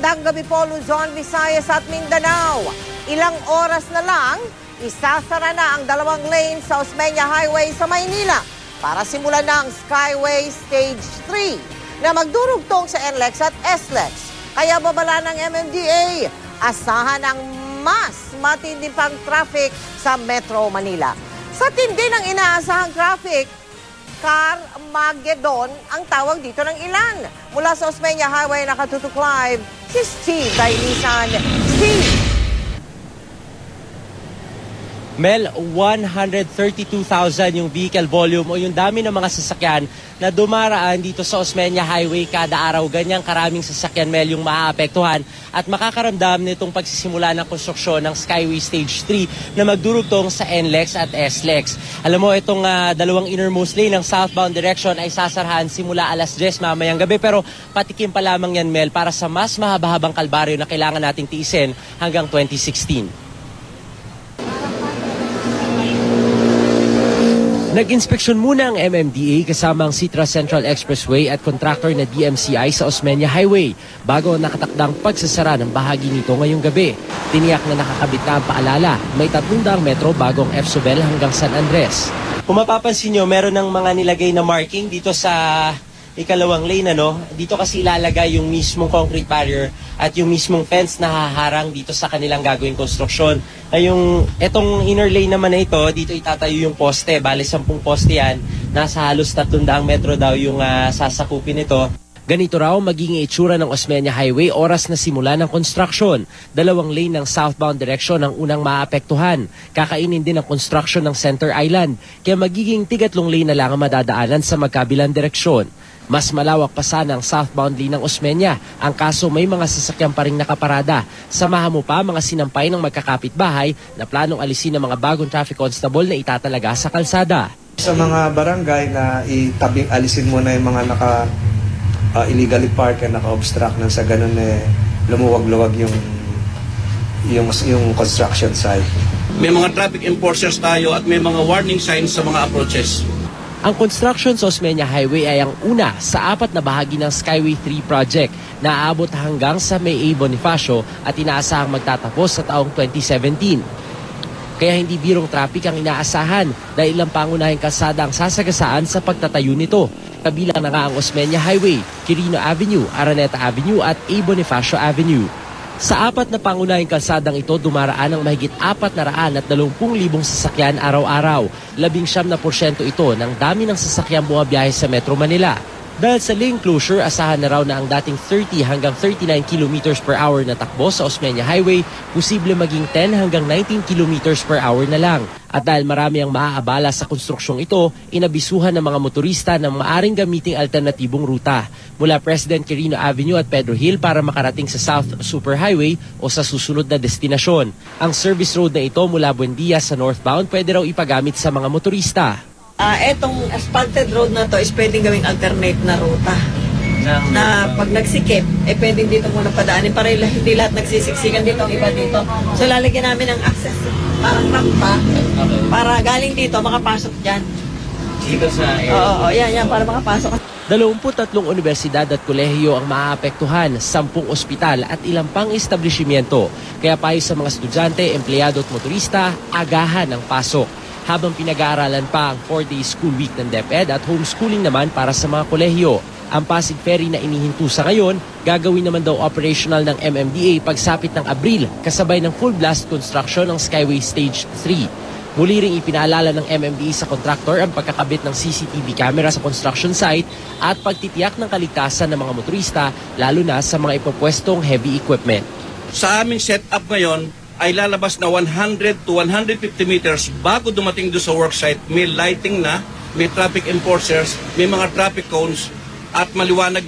Magandang gabi po Luzon, Visayas at Mindanao. Ilang oras na lang, isasara na ang 2 lane sa Osmeña Highway sa Maynila para simulan ng Skyway Stage 3 na magdurugtong sa NLEX at SLEX. Kaya babala ng MMDA, asahan ang mas matindi pang traffic sa Metro Manila. Sa tindi ng inaasahang traffic, Carmageddon ang tawag dito ng ilan. Mula sa Osmeña Highway, nakatutok live si Steve Dailisan. Steve! Mel, 132,000 yung vehicle volume o yung dami ng mga sasakyan na dumaraan dito sa Osmeña Highway kada araw. Ganyang karaming sasakyan, Mel, yung maaapektuhan at makakaramdam nitong pagsisimula ng konstruksyon ng Skyway Stage 3 na magdurugtong sa NLEX at SLEX. Alam mo, itong dalawang innermost lane ng southbound direction ay sasarahan simula alas 10 mamayang gabi. Pero patikim pa lamang yan, Mel, para sa mas mahaba-habang kalbaryo na kailangan nating tiisin hanggang 2016. Nag-inspeksyon muna ang MMDA kasama ang Citra Central Expressway at contractor na DMCI sa Osmeña Highway bago nakatakdang pagsasara ng bahagi nito ngayong gabi. Tiniyak na nakakabit na ang paalala. May 300 metro bagong F-Sobel hanggang San Andres. Kung mapapansin nyo, meron ng mga nilagay na marking dito sa ikalawang lane, dito kasi ilalagay yung mismong concrete barrier at yung mismong fence na haharang dito sa kanilang gagawing konstruksyon. Etong inner lane naman na ito, dito itatayo yung poste. Bale, 10 poste yan. Nasa halos 300 metro daw yung sasakupin ito. Ganito raw magiging itsura ng Osmeña Highway oras na simula ng construction. 2 lane ng southbound direction ang unang maapektuhan. Kakainin din ang construction ng Center Island. Kaya magiging 3 lane na lang ang madadaanan sa magkabilang direksyon. Mas malawak pa sana ang southbound lane ng Osmeña. Ang kaso may mga sasakyan pa rin nakaparada. Samahan mo pa mga sinampay ng magkakapitbahay na planong alisin ng mga bagong traffic constable na itatalaga sa kalsada. Sa mga barangay na alisin muna yung mga illegally park and naka-obstruct nang sa ganun lumuwag-luwag yung construction site. May mga traffic enforcers tayo at may mga warning signs sa mga approaches. Ang construction sa Osmeña Highway ay ang una sa 4 na bahagi ng Skyway 3 project na aabot hanggang sa May A. Bonifacio at inaasahang magtatapos sa taong 2017. Kaya hindi birong traffic ang inaasahan dahil ilang pangunahing kalsada ang sasagasaan sa pagtatayo nito. Kabilang na nga ang Osmeña Highway, Quirino Avenue, Araneta Avenue at A. Bonifacio Avenue. Sa 4 na pangunahing kalsadang ito, dumaraan ang mahigit 420,000 sasakyan araw-araw. 19% ito ng dami ng sasakyan bumabiyahe sa Metro Manila. Dahil sa lane closure, asahan na raw na ang dating 30 hanggang 39 km per hour na takbo sa Osmeña Highway, posible maging 10 hanggang 19 km per hour na lang. At dahil marami ang maaabala sa konstruksyong ito, inabisuhan ng mga motorista na maaring gamiting alternatibong ruta mula President Quirino Avenue at Pedro Hill para makarating sa South Superhighway o sa susunod na destinasyon. Ang service road na ito mula Buendia sa northbound pwede raw ipagamit sa mga motorista. Etong asphalted road na to is pwedeng gawing alternate na ruta. Na pag nagsikip, pwedeng dito muna padaanin para hindi lahat nagsisiksikan dito ang iba dito. So lalagyan namin ng access, parang rampa, para galing dito makapasok dyan. Dito sa area? Oo, yan, para makapasok. 23 universidad at kolehiyo ang maaapektuhan, 10 ospital at ilang pang establishmento. Kaya payo sa mga estudyante, empleyado at motorista, agahan ang pasok. Habang pinag-aaralan pa ang 4-day school week ng DepEd at homeschooling naman para sa mga kolehiyo. Ang Pasig Ferry na inihinto sa ngayon, gagawin naman daw operational ng MMDA pagsapit ng Abril, kasabay ng full blast construction ng Skyway Stage 3. Muli ring ipinaalala ng MMDA sa contractor ang pagkakabit ng CCTV camera sa construction site at pagtitiyak ng kaligtasan ng mga motorista, lalo na sa mga ipopwestong heavy equipment. Sa aming setup ngayon, ay lalabas na 100 to 150 meters bago dumating doon sa worksite. May lighting na, may traffic enforcers, may mga traffic cones at maliwanag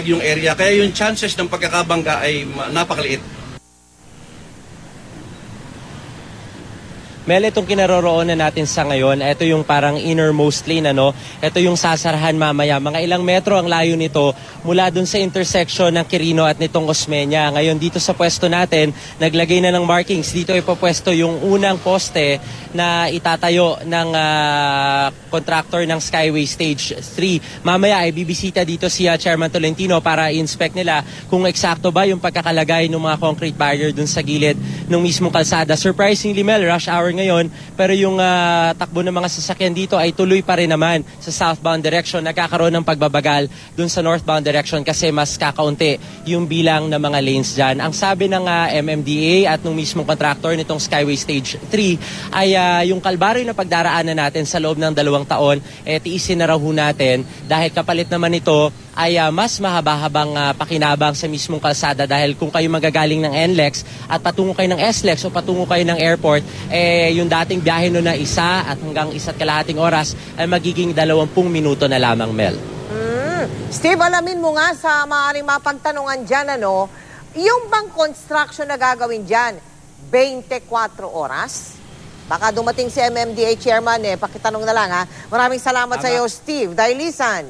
yung area. Kaya yung chances ng pagkakabangga ay napakaliit. Mel, itong kinaroroonan natin sa ngayon, ito yung parang innermost lane, ano? Ito yung sasarahan mamaya. Mga ilang metro ang layo nito mula dun sa intersection ng Quirino at nitong Osmeña. Ngayon, dito sa pwesto natin, naglagay na ng markings. Dito ipapwesto yung unang poste na itatayo ng contractor ng Skyway Stage 3. Mamaya ay bibisita dito si Chairman Tolentino para i-inspect nila kung eksakto ba yung pagkakalagay ng mga concrete barrier dun sa gilid ng mismong kalsada. Surprisingly, Mel, rush hour ngayon, pero yung takbo ng mga sasakyan dito ay tuloy pa rin naman sa southbound direction. Nagkakaroon ng pagbabagal dun sa northbound direction kasi mas kakaunti yung bilang ng mga lanes dyan. Ang sabi ng MMDA at ng mismong contractor nitong Skyway Stage 3 ay yung kalbaryo na pagdaraanan natin sa loob ng 2 taon, tiisin na raw ho natin dahil kapalit naman ito ay mas mahaba-habang pakinabang sa mismong kalsada dahil kung kayo magagaling ng NLEX at patungo kayo ng SLEX o patungo kayo ng airport, yung dating biyahe no na 1 at hanggang 1.5 oras ay magiging 20 minuto na lamang, Mel. Steve, alamin mo nga sa maaaring mapagtanungan dyan, ano, yung bang construction na gagawin dyan, 24 oras? Baka dumating si MMDA chairman, pakitanong na lang ha. Maraming salamat sa iyo, Steve Dailisan.